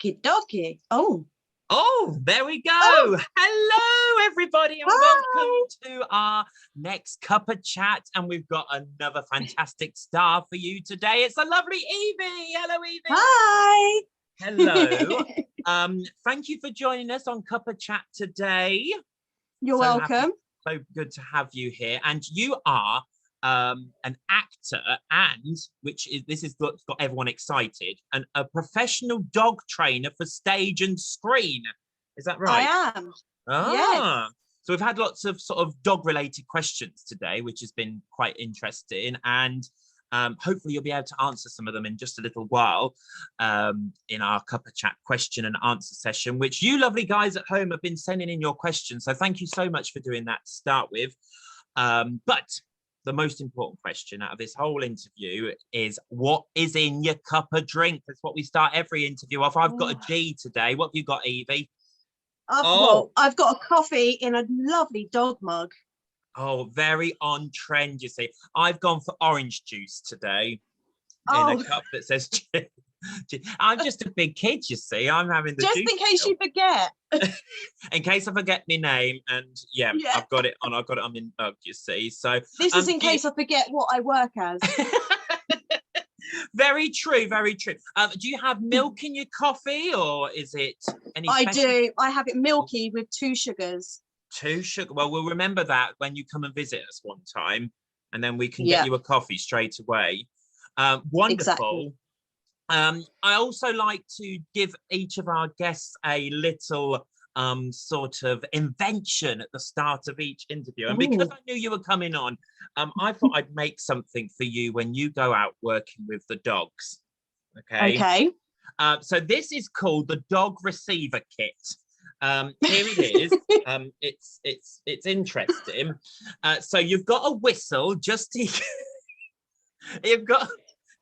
Okie dokie. Oh, there we go. Oh. Hello, everybody, and welcome to our next Cuppa Chat. And we've got another fantastic star for you today. It's the lovely Eveey. Hello, Eveey. Hi. Hello. Thank you for joining us on Cuppa Chat today. You're welcome. So good to have you here. And you are an actor, and this is what's got everyone excited, and a professional dog trainer for stage and screen. Is that right? I am. Ah. Yes. So we've had lots of sort of dog related questions today, which has been quite interesting, and hopefully you'll be able to answer some of them in just a little while in our Cuppa Chat question and answer session, which you lovely guys at home have been sending in your questions. So thank you so much for doing that to start with. But the most important question out of this whole interview is, what is in your cuppa drink? That's what we start every interview off. I've got a G today. What have you got, Eveey? Well, I've got a coffee in a lovely dog mug. Oh, very on trend, you see. I've gone for orange juice today in a cup that says I'm just a big kid, you see. I'm having the just juice in case you forget. In case I forget my name, and yeah, I've got it on my mug, you see. So this is in case I forget what I work as. Very true, very true. Do you have milk in your coffee, or is it any I special? do. I have it milky with 2 sugars. 2 sugar. Well, we'll remember that when you come and visit us one time, and then we can get you a coffee straight away. Wonderful. Exactly. I also like to give each of our guests a little sort of invention at the start of each interview. And because I knew you were coming on, I thought I'd make something for you when you go out working with the dogs. Okay. So this is called the dog receiver kit. Here it is. It's interesting. So you've got a whistle just to you've got,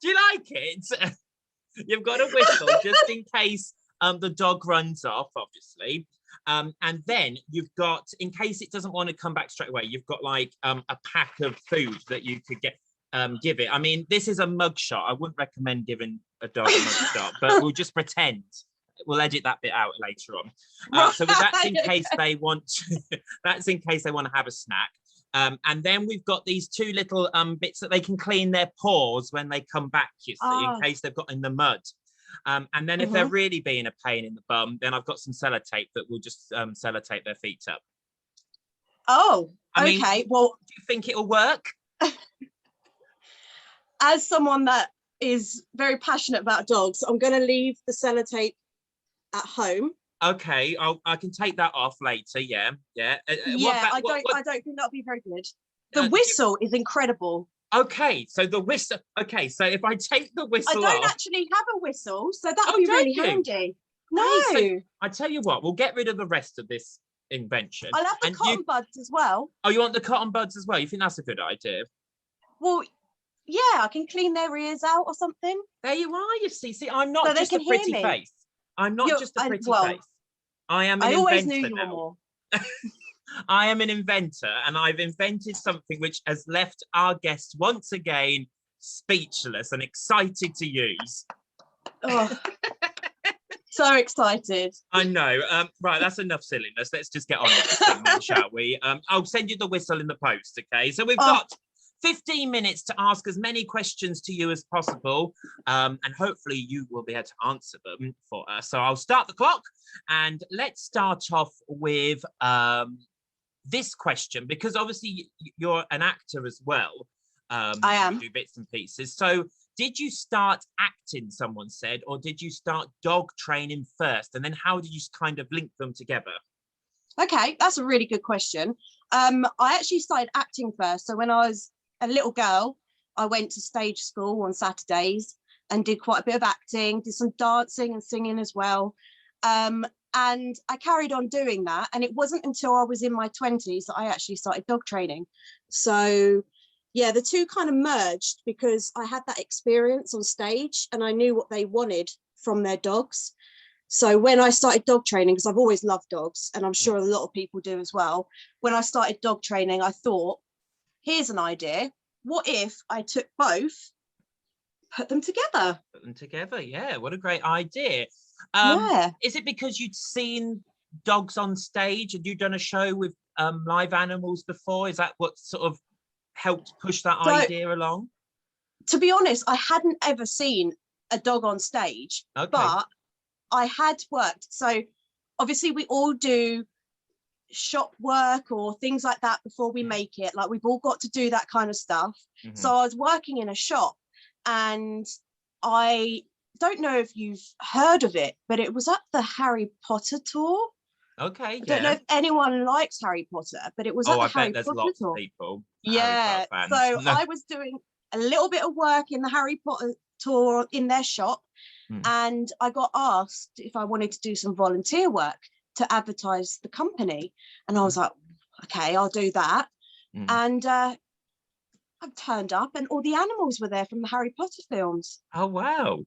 do you like it? You've got a whistle just in case the dog runs off, obviously. And then you've got, in case it doesn't want to come back straight away, you've got like a pack of food that you could give it. I mean, this is a mugshot. I wouldn't recommend giving a dog a mugshot, but we'll just pretend. We'll edit that bit out later on. So that's in case they want to, that's in case they want to have a snack. And then we've got these 2 little bits that they can clean their paws when they come back, you see, in case they've got in the mud. And then if they're really being a pain in the bum, then I've got some sellotape that will just sellotape their feet up. I mean, well, do you think it'll work? As someone that is very passionate about dogs, I'm going to leave the sellotape at home. Okay, I can take that off later. Yeah. I don't think that'll be very good. The whistle is incredible. Okay, so the whistle. Okay, so if I take the whistle I don't off, actually have a whistle, so that'll be really handy. No, so I tell you what, we'll get rid of the rest of this invention. I'll have the cotton buds as well. Oh, you want the cotton buds as well? You think that's a good idea? Well, yeah, I can clean their ears out or something. There you are. You see, I'm not just a pretty face. I'm not just a pretty face. I am an inventor. I always knew you were more. I am an inventor, and I've invented something which has left our guests once again speechless and excited to use. So excited. I know. Right, that's enough silliness. Let's just get on with this thing, then, shall we? I'll send you the whistle in the post, okay? So we've got 15 minutes to ask as many questions to you as possible, and hopefully you will be able to answer them for us. So I'll start the clock, and let's start off with this question, because obviously you're an actor as well. I am. You do bits and pieces. So did you start acting, someone said, or did you start dog training first? And then how did you kind of link them together? Okay, that's a really good question. I actually started acting first. So when I was a little girl, I went to stage school on Saturdays and did quite a bit of acting, did some dancing and singing as well. And I carried on doing that. And it wasn't until I was in my 20s that I actually started dog training. So yeah, the two kind of merged because I had that experience on stage and I knew what they wanted from their dogs. So when I started dog training, because I've always loved dogs, and I'm sure a lot of people do as well, when I started dog training, I thought, here's an idea. What if I took both, put them together? Put them together, yeah. What a great idea. Yeah. Is it because you'd seen dogs on stage? Had you done a show with live animals before? Is that what sort of helped push that So, idea along? to be honest, I hadn't ever seen a dog on stage, Okay. but I had worked. So obviously we all do shop work or things like that before we make it. Like, we've all got to do that kind of stuff. So I was working in a shop, and I don't know if you've heard of it, but it was at the Harry Potter tour. Okay, I don't know if anyone likes Harry Potter, but it was at the I Harry bet there's Potter lots tour. of people. Yeah, Harry Potter so fans. I was doing a little bit of work in the Harry Potter tour in their shop, and I got asked if I wanted to do some volunteer work to advertise the company, and I was like, okay, I'll do that. And I turned up, and all the animals were there from the Harry Potter films. Oh wow.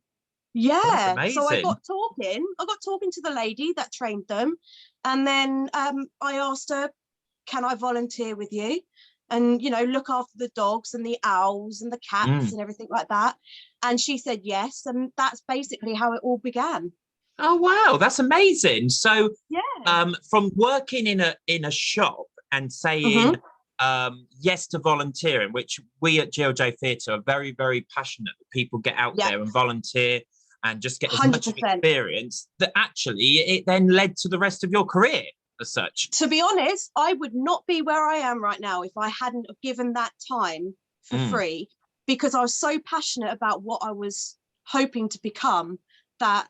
Yeah, so I amazing. got talking to the lady that trained them, and then I asked her, can I volunteer with you and, you know, look after the dogs and the owls and the cats and everything like that? And she said yes, and that's basically how it all began. Oh wow, that's amazing. So Yeah. from working in a shop and saying yes to volunteering, which we at GLJ Theatre are very, very passionate that people get out there and volunteer and just get as 100%. much experience, that actually it then led to the rest of your career as such. To be honest, I would not be where I am right now if I hadn't given that time for free, because I was so passionate about what I was hoping to become that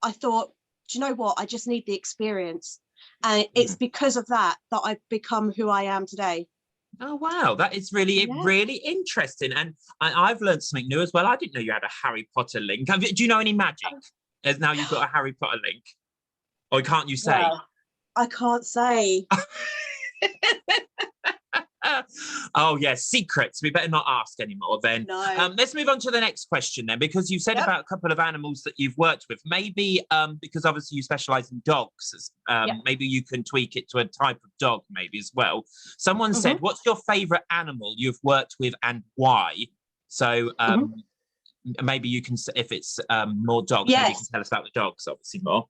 I thought, do you know what? I just need the experience. And it's because of that that I've become who I am today. Oh wow, that is really really interesting, and I've learned something new as well. I didn't know you had a Harry Potter link. Do you know any magic? As now you've got a Harry Potter link, or can't you say? Well, I can't say. Oh yeah, secrets. We better not ask anymore then. No. Let's move on to the next question then, because you said about a couple of animals that you've worked with. Maybe because obviously you specialize in dogs, maybe you can tweak it to a type of dog maybe as well. Someone said, what's your favorite animal you've worked with and why? So maybe you can, if it's more dogs, maybe you can tell us about the dogs obviously more.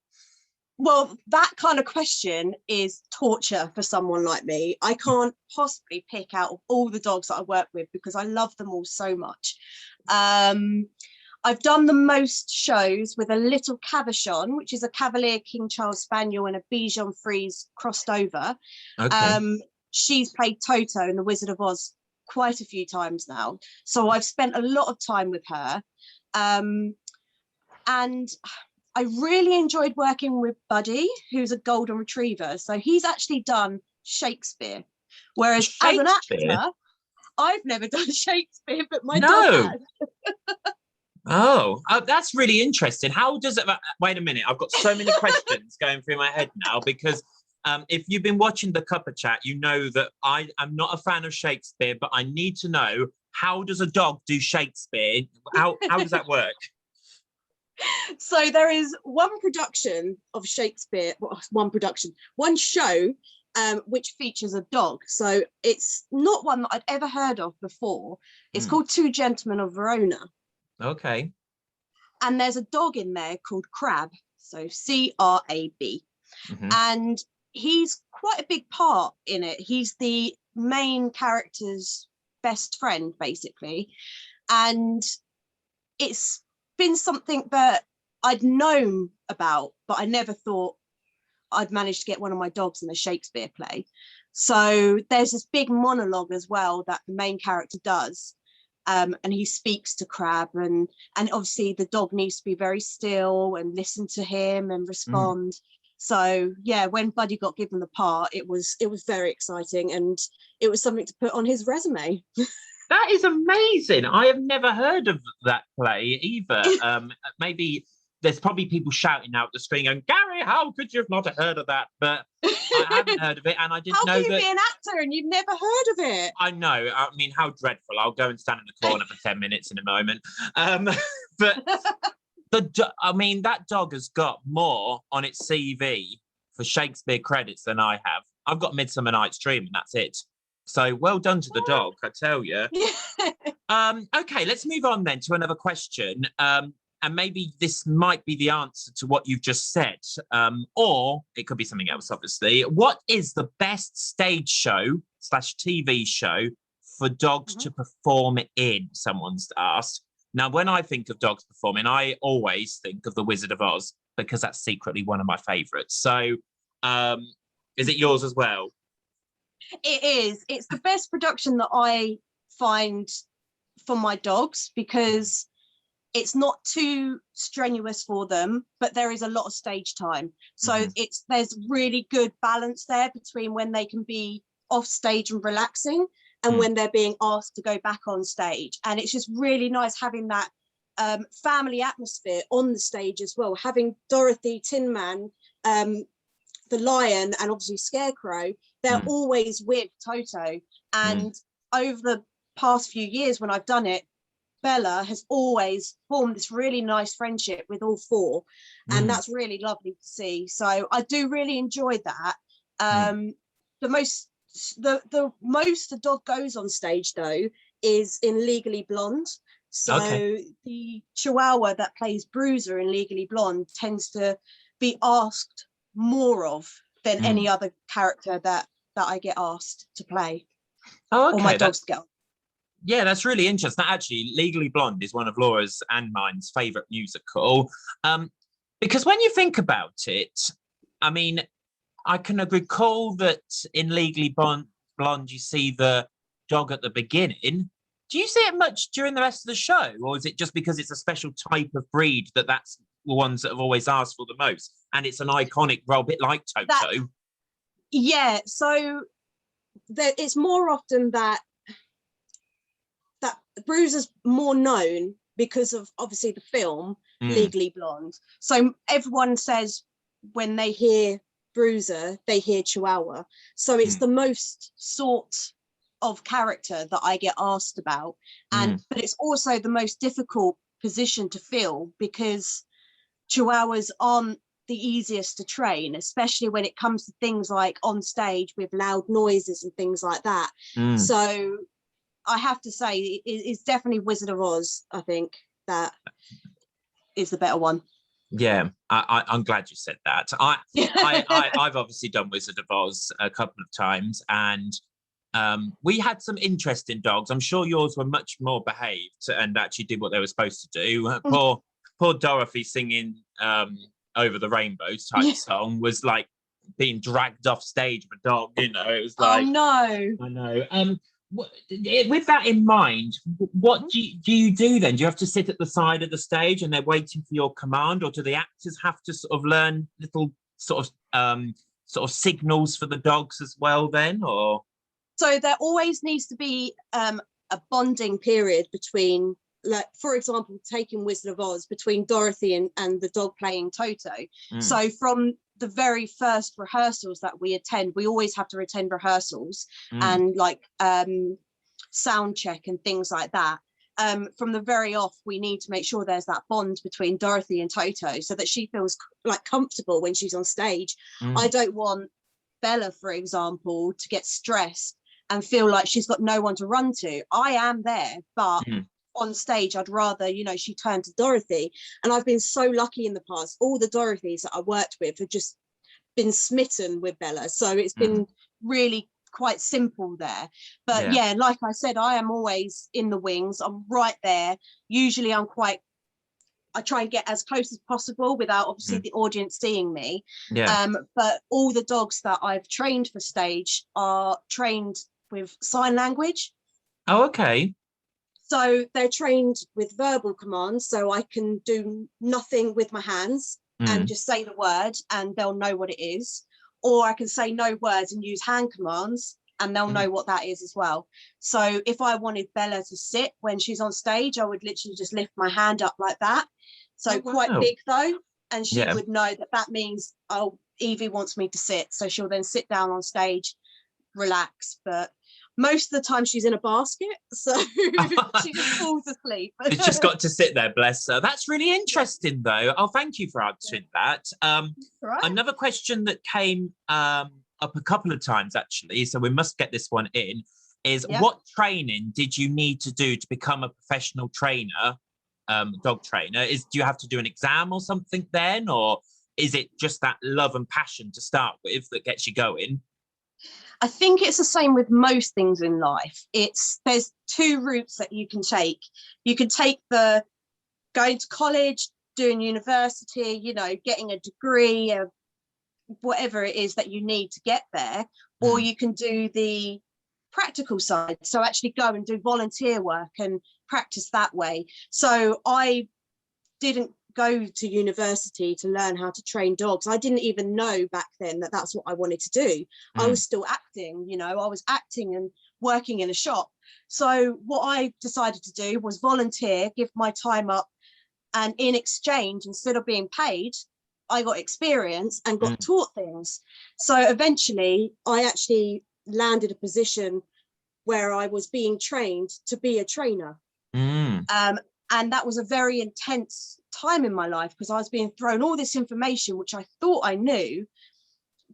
Well, that kind of question is torture for someone like me. I can't possibly pick out all the dogs that I work with because I love them all so much. I've done the most shows with a little Cavachon, which is a Cavalier King Charles Spaniel and a Bichon Frise crossed over. She's played Toto in The Wizard of Oz quite a few times now. So I've spent a lot of time with her. And I really enjoyed working with Buddy, who's a golden retriever. So he's actually done Shakespeare. Whereas as an actor, I've never done Shakespeare, but my dog has. That's really interesting. How does it, wait a minute, I've got so many questions going through my head now, because if you've been watching the Cuppa Chat, you know that I'm not a fan of Shakespeare, but I need to know, how does a dog do Shakespeare? How does that work? So there is one production of Shakespeare, one show which features a dog. So it's not one that I'd ever heard of before. It's called Two Gentlemen of Verona. Okay. And there's a dog in there called Crab, so C-R-A-B. And he's quite a big part in it. He's the main character's best friend, basically. And it's been something that I'd known about, but I never thought I'd managed to get one of my dogs in a Shakespeare play. So there's this big monologue as well that the main character does, and he speaks to Crab, and obviously the dog needs to be very still and listen to him and respond. So yeah, when Buddy got given the part, it was very exciting, and it was something to put on his resume. That is amazing. I have never heard of that play either. Maybe there's probably people shouting out the screen going, Gary, how could you have not heard of that? But I haven't heard of it, and I didn't know that. How can you be an actor and you've never heard of it? I know. I mean, how dreadful. I'll go and stand in the corner for 10 minutes in a moment. But I mean, that dog has got more on its CV for Shakespeare credits than I have. I've got Midsummer Night's Dream, and that's it. So well done to the dog, I tell you. Okay, let's move on then to another question. and maybe this might be the answer to what you've just said, or it could be something else, obviously. What is the best stage show / TV show for dogs to perform in? Someone's asked. Now, when I think of dogs performing, I always think of The Wizard of Oz, because that's secretly one of my favourites. So, is it yours as well? It is. It's the best production that I find for my dogs, because it's not too strenuous for them, but there is a lot of stage time. So there's really good balance there between when they can be off stage and relaxing and when they're being asked to go back on stage. And it's just really nice having that family atmosphere on the stage as well. Having Dorothy, Tin Man, the lion, and obviously Scarecrow, they're always with Toto. And over the past few years when I've done it, Bella has always formed this really nice friendship with all four, and that's really lovely to see. So I do really enjoy that. The most the dog goes on stage though is in Legally Blonde. So the Chihuahua that plays Bruiser in Legally Blonde tends to be asked more of than any other character that I get asked to play. Or my dogs get. Yeah, that's really interesting. Actually, Legally Blonde is one of Laura's and mine's favourite musical. Because when you think about it, I mean, I can recall that in Legally Blonde, you see the dog at the beginning. Do you see it much during the rest of the show? Or is it just because it's a special type of breed that's the ones that have always asked for the most? And it's an iconic role, a bit like Toto. So it's more often that Bruiser's more known because of obviously the film Legally Blonde. So everyone says when they hear Bruiser, they hear Chihuahua. So it's the most sought of character that I get asked about. But it's also the most difficult position to fill, because Chihuahuas aren't the easiest to train, especially when it comes to things like on stage with loud noises and things like that. So I have to say it's definitely Wizard of Oz. I think that is the better one. Yeah, I'm glad you said that. I've obviously done Wizard of Oz a couple of times, and we had some interesting dogs. I'm sure yours were much more behaved and actually did what they were supposed to do. Poor Dorothy singing Over the Rainbow type song was like being dragged off stage with a dog, you know. It was like, oh no. I know. With that in mind, what do you do then? Do you have to sit at the side of the stage and they're waiting for your command, or do the actors have to sort of learn little sort of signals for the dogs as well then? Or so there always needs to be a bonding period between, like, for example, taking Wizard of Oz, between Dorothy and the dog playing Toto. So from the very first rehearsals that we attend, we always have to attend rehearsals and like sound check and things like that. From the very off, we need to make sure there's that bond between Dorothy and Toto so that she feels like comfortable when she's on stage. I don't want Bella, for example, to get stressed and feel like she's got no one to run to. I am there, but on stage, I'd rather, she turned to Dorothy. And I've been so lucky in the past. All the Dorothys that I worked with have just been smitten with Bella. So it's been really quite simple there. But yeah, like I said, I am always in the wings. I'm right there. Usually I try and get as close as possible without obviously the audience seeing me. But all the dogs that I've trained for stage are trained with sign language. Oh, okay. So they're trained with verbal commands, so I can do nothing with my hands and just say the word and they'll know what it is. Or I can say no words and use hand commands and they'll know what that is as well. So if I wanted Bella to sit when she's on stage, I would literally just lift my hand up like that. So quite big though. And she would know that means, oh, Eveey wants me to sit. So she'll then sit down on stage, relax. But most of the time she's in a basket, so she just falls asleep. She's just got to sit there, bless her. That's really interesting though. Oh, thank you for answering that. Another question that came up a couple of times actually, so we must get this one in, is what training did you need to do to become a professional trainer? dog trainer? Do you have to do an exam or something then, or is it just that love and passion to start with that gets you going? I think it's the same with most things in life. There's two routes that you can take. You can take the going to college, doing university, you know, getting a degree, whatever it is that you need to get there, or you can do the practical side. So actually go and do volunteer work and practice that way. So I didn't go to university to learn how to train dogs. I didn't even know back then that that's what I wanted to do. I was still acting, you know, I was acting and working in a shop. So what I decided to do was volunteer, give my time up, and in exchange, instead of being paid, I got experience and got taught things. So eventually I actually landed a position where I was being trained to be a trainer. And that was a very intense time in my life, because I was being thrown all this information, which I thought I knew,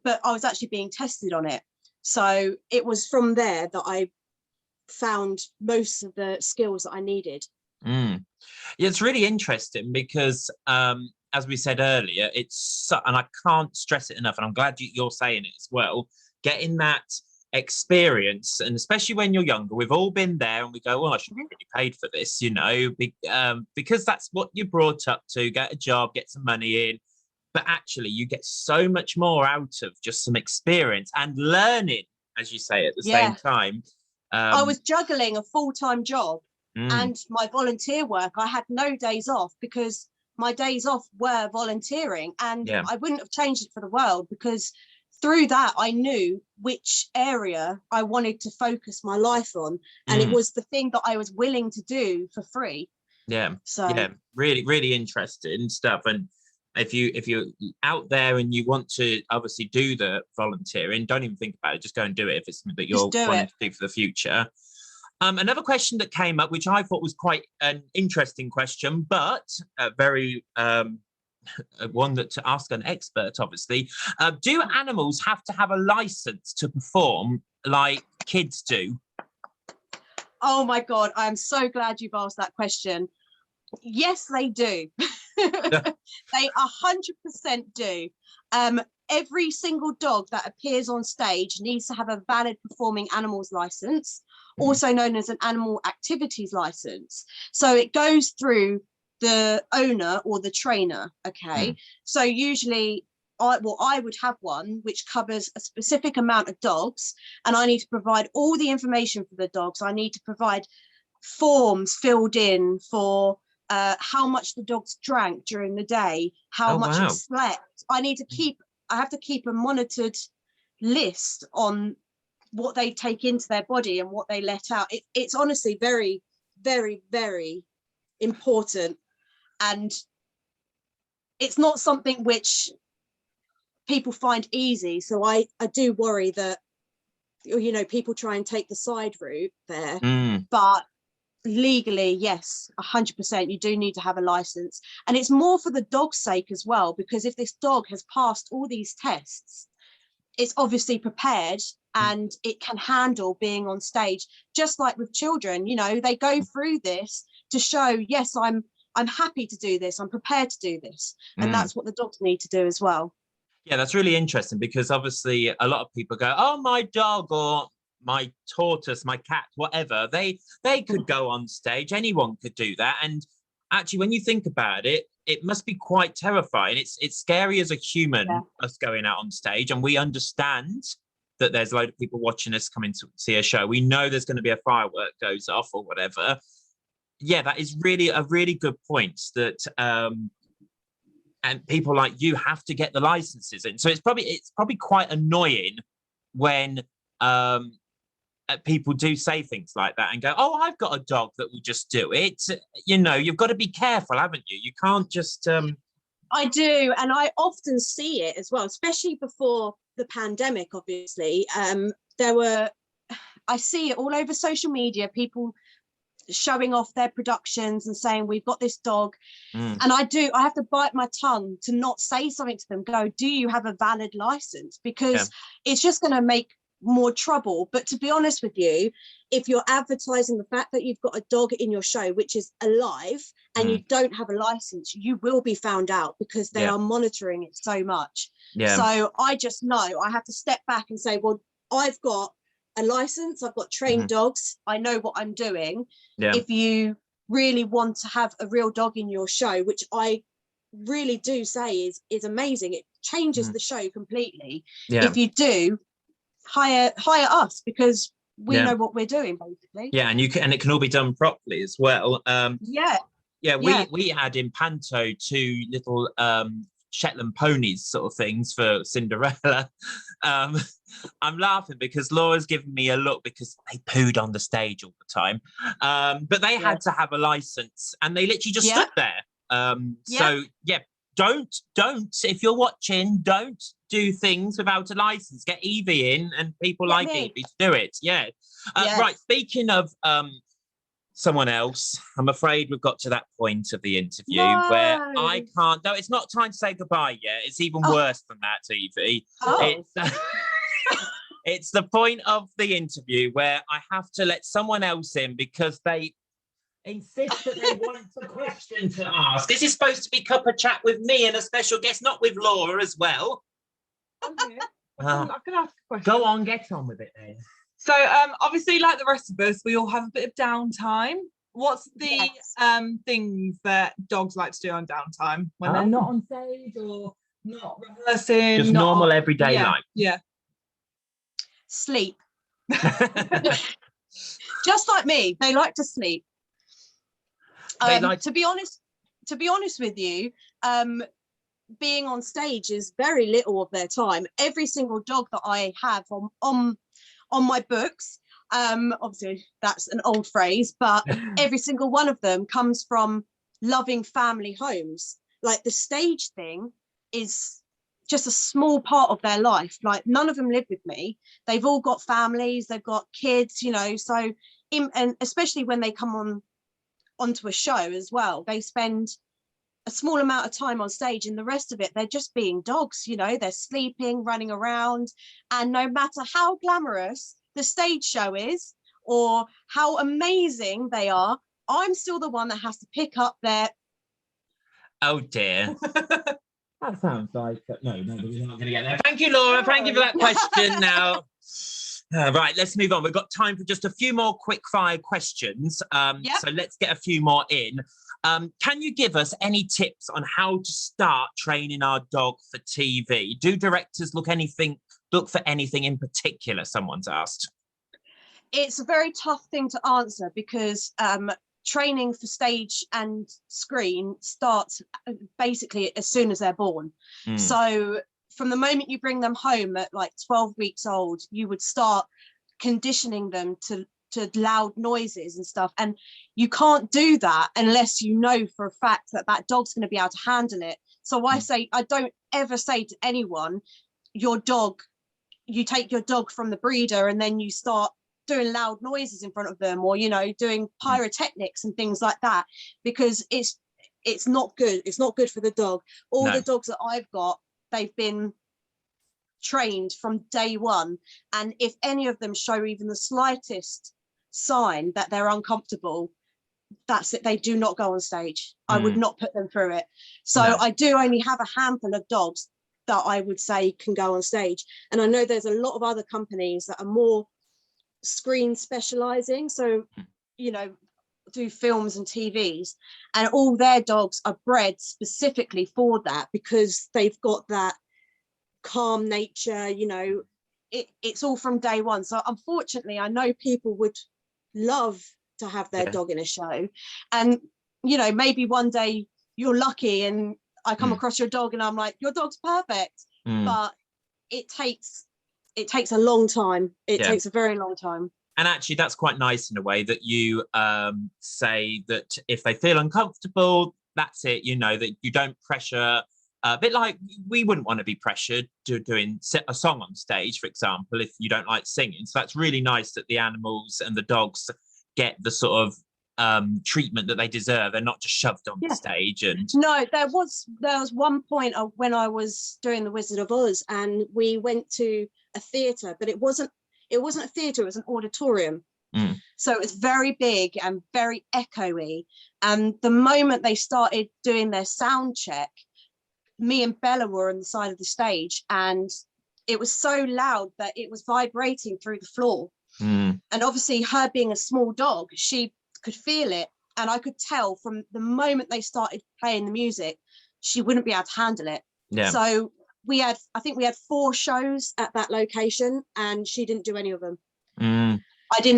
but I was actually being tested on it. So it was from there that I found most of the skills that I needed. Yeah, it's really interesting because, as we said earlier, and I can't stress it enough, and I'm glad you're saying it as well, getting that experience, and especially when you're younger, we've all been there and we go, well, I should be really paid for this, you know, because that's what you're brought up to, get a job, get some money in. But actually you get so much more out of just some experience and learning, as you say, at the same time. I was juggling a full-time job and my volunteer work. I had no days off, because my days off were volunteering, and I wouldn't have changed it for the world, because through that I knew which area I wanted to focus my life on, and it was the thing that I was willing to do for free. Really, really interesting stuff. And if you're out there and you want to obviously do the volunteering, don't even think about it, just go and do it if it's something that you're wanting to do for the future. Another question that came up, which I thought was quite an interesting question, but very one that to ask an expert, obviously. Do animals have to have a license to perform like kids do? Oh my God, I'm so glad you've asked that question. Yes, they do. They 100% do. Every single dog that appears on stage needs to have a valid performing animals license, also known as an animal activities license. So it goes through the owner or the trainer. Okay, so usually I would have one which covers a specific amount of dogs, and I need to provide all the information for the dogs. I need to provide forms filled in for how much the dogs drank during the day, how much it slept. I have to keep a monitored list on what they take into their body and what they let out. It's honestly very, very, very important. And it's not something which people find easy. So I do worry that, you know, people try and take the side route there, but legally, yes, 100%, you do need to have a license. And it's more for the dog's sake as well, because if this dog has passed all these tests, it's obviously prepared and it can handle being on stage. Just like with children, you know, they go through this to show, yes, I'm happy to do this, I'm prepared to do this. And that's what the dogs need to do as well. Yeah, that's really interesting, because obviously a lot of people go, oh, my dog or my tortoise, my cat, whatever, they could go on stage, anyone could do that. And actually, when you think about it, it must be quite terrifying. It's scary as a human, us going out on stage, and we understand that there's a load of people watching us coming to see a show. We know there's going to be a firework goes off or whatever. Yeah, that is really a really good point, that and people like you have to get the licenses in. So it's probably quite annoying when people do say things like that and go, oh, I've got a dog that will just do it. You know, you've got to be careful, haven't you? You can't just I do, and I often see it as well, especially before the pandemic, obviously. I see it all over social media, people showing off their productions and saying, we've got this dog. And I have to bite my tongue to not say something to them, go, do you have a valid license? Because it's just going to make more trouble. But to be honest with you, if you're advertising the fact that you've got a dog in your show which is alive and you don't have a license, you will be found out, because they are monitoring it so much. So I just know I have to step back and say, well, I've got a license, I've got trained dogs, I know what I'm doing. If you really want to have a real dog in your show, which I really do say is amazing, it changes the show completely. If you do, hire us, because we know what we're doing, basically. And it can all be done properly as well. We had in Panto 2 little Shetland ponies sort of things for Cinderella. I'm laughing because Laura's giving me a look because they pooed on the stage all the time, but they had to have a license, and they literally just stood there. So don't, if you're watching, don't do things without a license. Get Eveey in, and people like Eveey to do it. Right, speaking of someone else, I'm afraid we've got to that point of the interview where I can't. No, it's not time to say goodbye yet. It's even worse than that, Eveey. It's the point of the interview where I have to let someone else in because they insist that they want a question to ask. This is supposed to be Cuppa Chat with me and a special guest, not with Laura as well. Okay. I can ask a question. Go on, get on with it then. So obviously, like the rest of us, we all have a bit of downtime. What's the things that dogs like to do on downtime when they're not on stage or not rehearsing? Just normal everyday life. Yeah. Sleep. Just like me, they like to sleep. To be honest with you, being on stage is very little of their time. Every single dog that I have on my books, obviously that's an old phrase, but every single one of them comes from loving family homes. Like, the stage thing is just a small part of their life. Like, none of them live with me. They've all got families, they've got kids, so and especially when they come onto a show as well, they spend a small amount of time on stage, and the rest of it they're just being dogs. They're sleeping, running around, and no matter how glamorous the stage show is or how amazing they are, I'm still the one that has to pick up their... Oh dear. That sounds like no, we're not going to get there. Thank you, Laura. Thank you for that question. Now right, let's move on. We've got time for just a few more quick fire questions, so let's get a few more in. Can you give us any tips on how to start training our dog for TV? Do directors look for anything in particular? Someone's asked. It's a very tough thing to answer because training for stage and screen starts basically as soon as they're born. So from the moment you bring them home at like 12 weeks old, you would start conditioning them to loud noises and stuff, and you can't do that unless you know for a fact that dog's going to be able to handle it. So I don't ever say to anyone, you take your dog from the breeder and then you start doing loud noises in front of them, or doing pyrotechnics and things like that, because it's not good. It's not good for the dog. The dogs that I've got, they've been trained from day one, and if any of them show even the slightest sign that they're uncomfortable, that's it. They do not go on stage. I would not put them through it. So I do only have a handful of dogs that I would say can go on stage, and I know there's a lot of other companies that are more screen specializing, so do films and TVs, and all their dogs are bred specifically for that, because they've got that calm nature. It's all from day one. So unfortunately, I know people would love to have their dog in a show, and maybe one day you're lucky and I come across your dog and I'm like, your dog's perfect, but it takes a long time. It takes a very long time. And actually, that's quite nice in a way that you say that if they feel uncomfortable, that's it. That you don't pressure. A bit like we wouldn't want to be pressured to doing a song on stage, for example, if you don't like singing. So that's really nice that the animals and the dogs get the sort of treatment that they deserve. They're not just shoved on the stage. And no, there was one point when I was doing The Wizard of Oz, and we went to a theatre, but it wasn't it wasn't a theatre, it was an auditorium. So it was very big and very echoey. And the moment they started doing their sound check, me and Bella were on the side of the stage, and it was so loud that it was vibrating through the floor. And obviously, her being a small dog, she could feel it. And I could tell from the moment they started playing the music, she wouldn't be able to handle it. Yeah. So I think we had 4 shows at that location, and she didn't do any of them.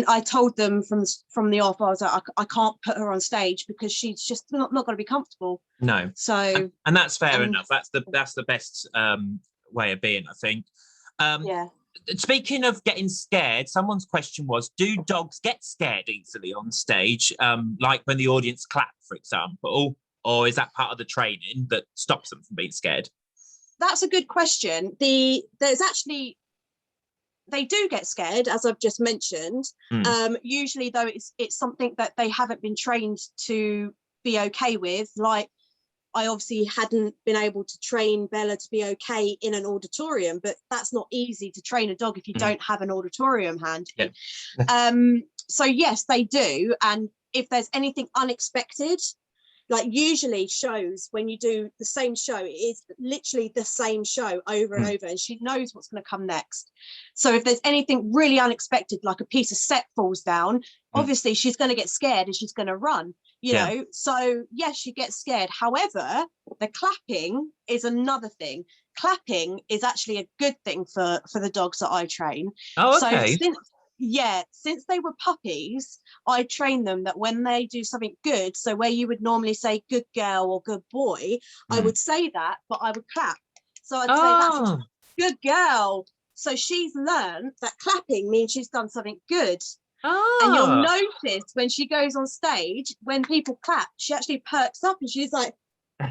I told them from the off, I was like, I can't put her on stage because she's just not going to be comfortable. No. So and that's fair enough. That's the best way of being, I think. Yeah. Speaking of getting scared, someone's question was, do dogs get scared easily on stage, like when the audience clap, for example, or is that part of the training that stops them from being scared? That's a good question. They do get scared, as I've just mentioned. Usually, though, it's something that they haven't been trained to be okay with. Like, I obviously hadn't been able to train Bella to be okay in an auditorium, but that's not easy to train a dog if you don't have an auditorium handy. Yeah. So yes, they do. And if there's anything unexpected, like usually shows, when you do the same show, it is literally the same show over and over, and she knows what's going to come next. So if there's anything really unexpected, like a piece of set falls down, obviously she's going to get scared and she's going to run, you know. So yes, she gets scared. However, the clapping is another thing. Clapping is actually a good thing for the dogs that I train. Oh, okay. So since they were puppies, I train them that when they do something good, so where you would normally say good girl or good boy, I would say that, but I would clap. So I'd say that's a good girl. So she's learned that clapping means she's done something good. And you'll notice when she goes on stage, when people clap, she actually perks up and she's like,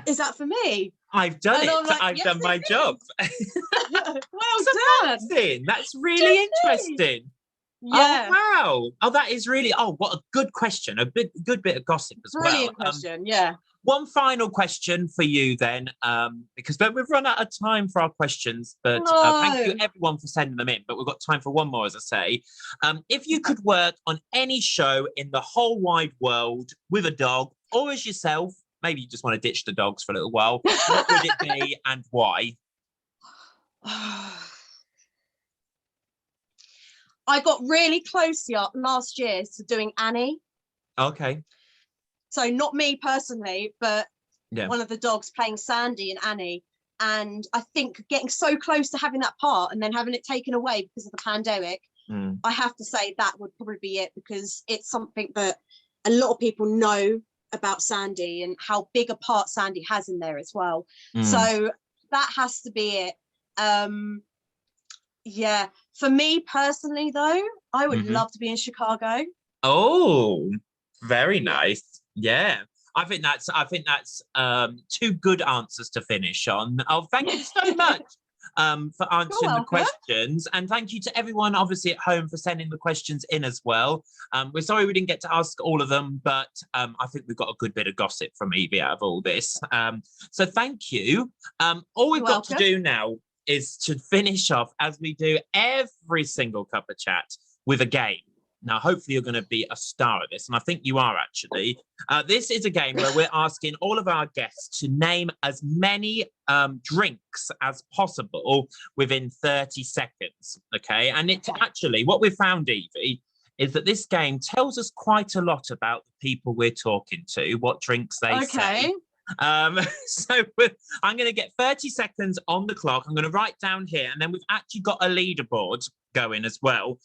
is that for me? I've done it. Like, I've done my job. Well done. That's really interesting. Yeah. Oh, wow. Oh, that is really, what a good question. A good bit of gossip as well. Brilliant question, yeah. One final question for you then, because we've run out of time for our questions, but thank you everyone for sending them in, but we've got time for one more, as I say. If you could work on any show in the whole wide world with a dog or as yourself, maybe you just want to ditch the dogs for a little while, what would it be and why? I got really close last year to doing Annie. Okay. So not me personally, but one of the dogs playing Sandy and Annie. And I think getting so close to having that part and then having it taken away because of the pandemic, I have to say that would probably be it, because it's something that a lot of people know about Sandy and how big a part Sandy has in there as well. So that has to be it. Yeah, for me personally, though, I would love to be in Chicago. Oh, very nice. Yeah, I think that's 2 good answers to finish on. Oh, thank you so much for answering the questions, and thank you to everyone obviously at home for sending the questions in as well. We're sorry we didn't get to ask all of them, but I think we've got a good bit of gossip from Eveey out of all this. So thank you. All we've got to do now is to finish off, as we do every single Cuppa Chat, with a game. Now, hopefully you're going to be a star at this, and I think you are actually. This is a game where we're asking all of our guests to name as many drinks as possible within 30 seconds, okay? And it's actually, what we've found, Eveey, is that this game tells us quite a lot about the people we're talking to, what drinks they say. So I'm going to get 30 seconds on the clock. I'm going to write down here, and then we've actually got a leaderboard going as well.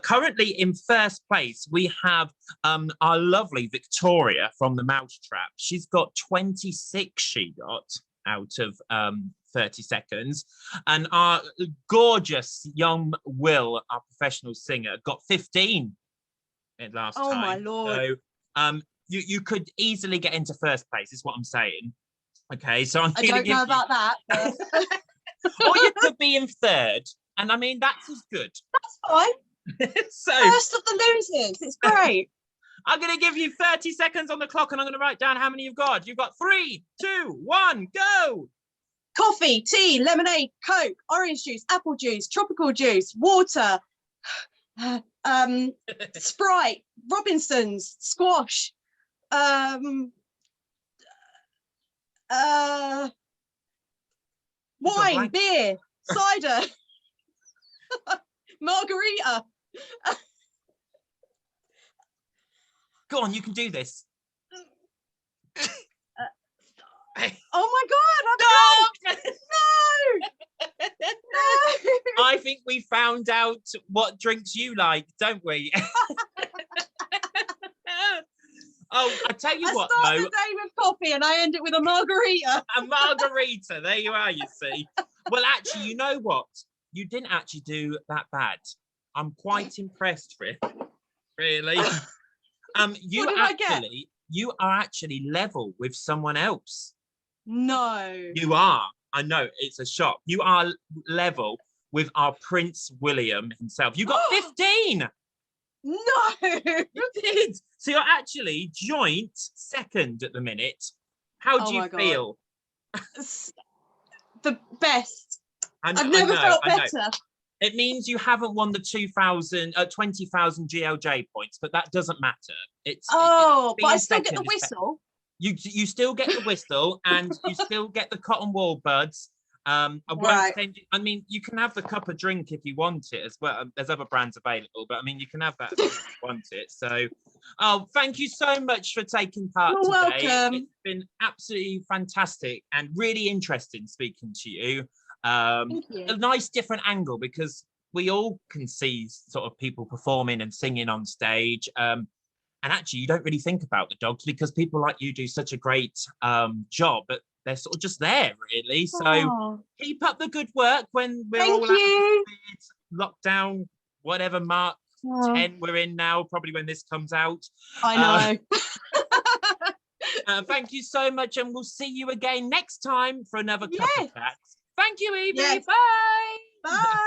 Currently in first place, we have our lovely Victoria from the Mousetrap. She's got 26 she got out of 30 seconds. And our gorgeous young Will, our professional singer, got 15 last time. Oh, my Lord. So you could easily get into first place, is what I'm saying. Okay, so I don't know about that. But... or you could be in third. And I mean, that's as good. That's fine. So, first of the losers. It's great. I'm going to give you 30 seconds on the clock, and I'm going to write down how many you've got. You've got 3, 2, 1, go. Coffee, tea, lemonade, Coke, orange juice, apple juice, tropical juice, water, Sprite, Robinsons, squash, wine, beer, cider, margarita. Go on, you can do this. Oh my God! No! No! I think we found out what drinks you like, don't we? Oh, I tell you what, I start though. the day with coffee and I end it with a margarita. A margarita. There you are, you see. Well, actually, you know what? You didn't actually do that bad. I'm quite impressed, Rick. Really. You What did I get? You are actually level with someone else. No. You are. I know, it's a shock. You are level with our Prince William himself. You got 15. No. You did. So you're actually joint second at the minute. How do you feel? The best. I've never felt better. It means you haven't won the 20,000 GLJ points, but that doesn't matter. But I still get the whistle. You still get the whistle, and you still get the cotton wool buds. I won't send you, I mean, you can have the cup of drink if you want it as well. There's other brands available, but I mean, you can have that if you want it. So, thank you so much for taking part today. Welcome. It's been absolutely fantastic and really interesting speaking to you. Thank you. A nice different angle, because we all can see sort of people performing and singing on stage. And actually, you don't really think about the dogs because people like you do such a great job, but they're sort of just there, really. So keep up the good work when we're all out of lockdown, whatever Mark 10 we're in now, probably when this comes out. I know. Thank you so much, and we'll see you again next time for another Cuppa Chat. Thank you, Eveey. Yes. Bye. Bye.